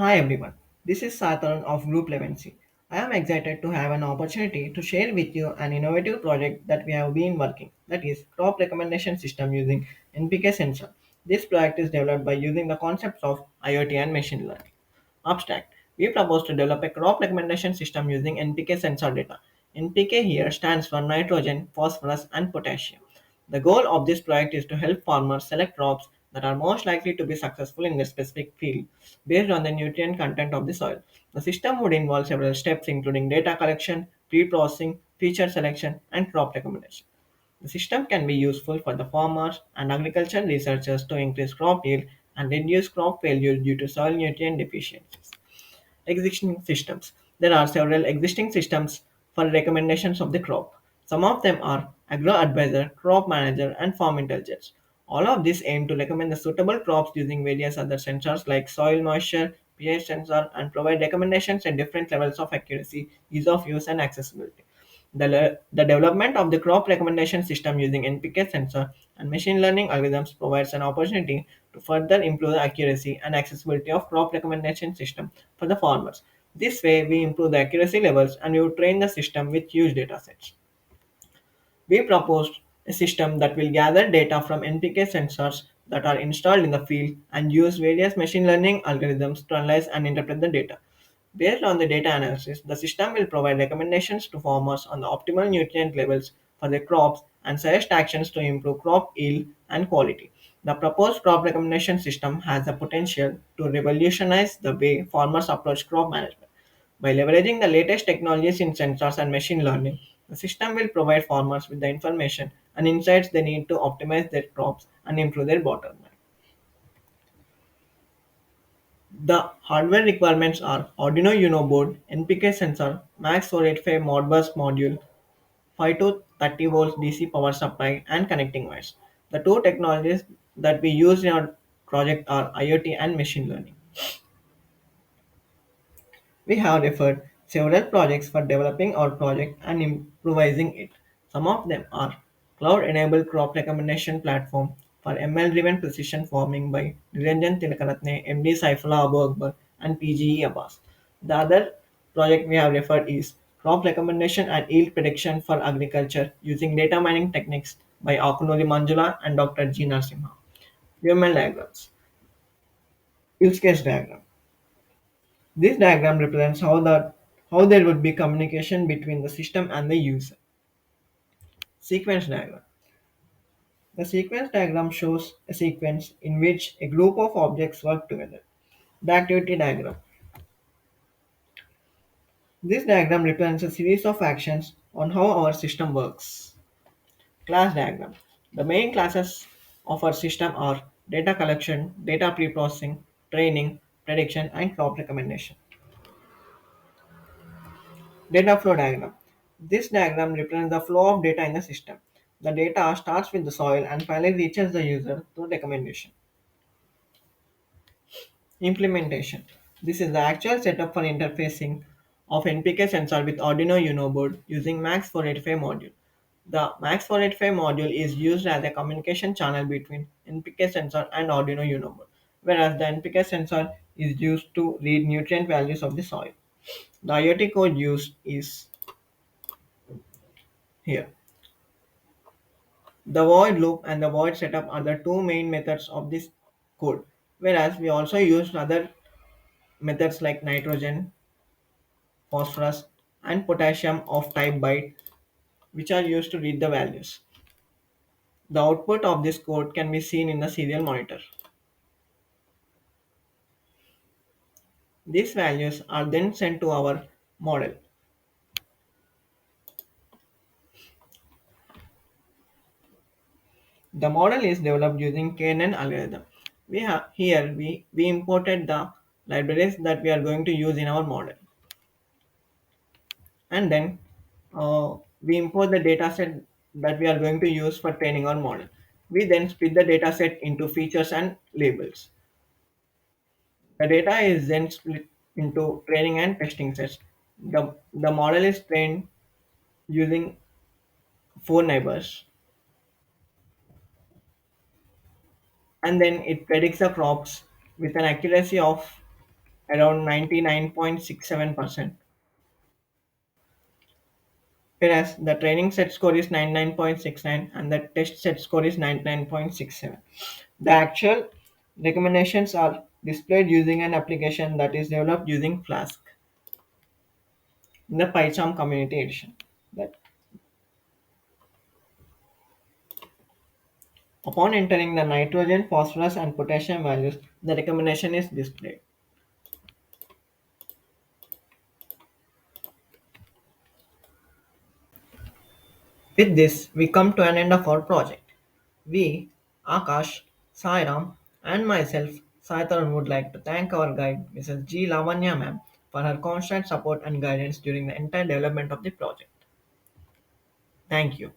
Hi everyone, this is Saturn of Group 11C. I am excited to have an opportunity to share with you an innovative project that we have been working, that is crop recommendation system using NPK sensor. This project is developed by using the concepts of IoT and machine learning. Abstract. We propose to develop a crop recommendation system using NPK sensor data. NPK here stands for nitrogen, phosphorus, and potassium. The goal of this project is to help farmers select crops that are most likely to be successful in their specific field based on the nutrient content of the soil. The system would involve several steps including data collection, pre-processing, feature selection, and crop recommendation. The system can be useful for the farmers and agriculture researchers to increase crop yield and reduce crop failure due to soil nutrient deficiencies. Existing systems. There are several existing systems for recommendations of the crop. Some of them are Agro Advisor, Crop Manager, and Farm Intelligence. All of these aim to recommend the suitable crops using various other sensors like soil moisture, pH sensor, and provide recommendations at different levels of accuracy, ease of use, and accessibility. The development of the crop recommendation system using NPK sensor and machine learning algorithms provides an opportunity to further improve the accuracy and accessibility of crop recommendation system for the farmers. This way, we improve the accuracy levels and we train the system with huge data sets. We proposed a system that will gather data from NPK sensors that are installed in the field and use various machine learning algorithms to analyze and interpret the data. Based on the data analysis, the system will provide recommendations to farmers on the optimal nutrient levels for their crops and suggest actions to improve crop yield and quality. The proposed crop recommendation system has the potential to revolutionize the way farmers approach crop management. By leveraging the latest technologies in sensors and machine learning, the system will provide farmers with the information and insights they need to optimize their crops and improve their bottom line. The hardware requirements are Arduino Uno board, NPK sensor, MAX 485 Modbus module, 5 to 30 volts DC power supply, and connecting wires. The two technologies that we use in our project are IoT and machine learning. We have referred several projects for developing our project and improvising it. Some of them are cloud-enabled crop recommendation platform for ML-driven precision farming by Niranjan Tilakaratne, MD Saifullah Abu Akbar, and PGE Abbas. The other project we have referred is crop recommendation and yield prediction for agriculture using data mining techniques by Akunuri Manjula and Dr. G. Narasimha. UML diagrams. Use case diagram. This diagram represents how there would be communication between the system and the user. Sequence diagram. The sequence diagram shows a sequence in which a group of objects work together. The activity diagram. This diagram represents a series of actions on how our system works. Class diagram. The main classes of our system are data collection, data pre-processing, training, prediction, and crop recommendation. Data flow diagram. This diagram represents the flow of data in the system. The data starts with the soil and finally reaches the user through recommendation. Implementation. This is the actual setup for interfacing of NPK sensor with Arduino Uno board using MAX 485 module. The MAX 485 module is used as a communication channel between NPK sensor and Arduino Uno board, whereas the NPK sensor is used to read nutrient values of the soil. The IoT code used is here. The void loop and the void setup are the two main methods of this code, whereas we also use other methods like nitrogen, phosphorus, and potassium of type byte, which are used to read the values. The output of this code can be seen in the serial monitor. These values are then sent to our model. The model is developed using KNN algorithm. We imported the libraries that we are going to use in our model. And then we import the data set that we are going to use for training our model. We then split the data set into features and labels. The data is then split into training and testing sets. The model is trained using four neighbors, and then it predicts the crops with an accuracy of around 99.67%, whereas the training set score is 99.69 and the test set score is 99.67. The actual recommendations are displayed using an application that is developed using Flask in the PyCharm Community Edition. That upon entering the nitrogen, phosphorus, and potassium values, the recommendation is displayed. With this, we come to an end of our project. We, Akash, Sairam, and myself, Saitaran, would like to thank our guide, Mrs. G. Lavanya ma'am, for her constant support and guidance during the entire development of the project. Thank you.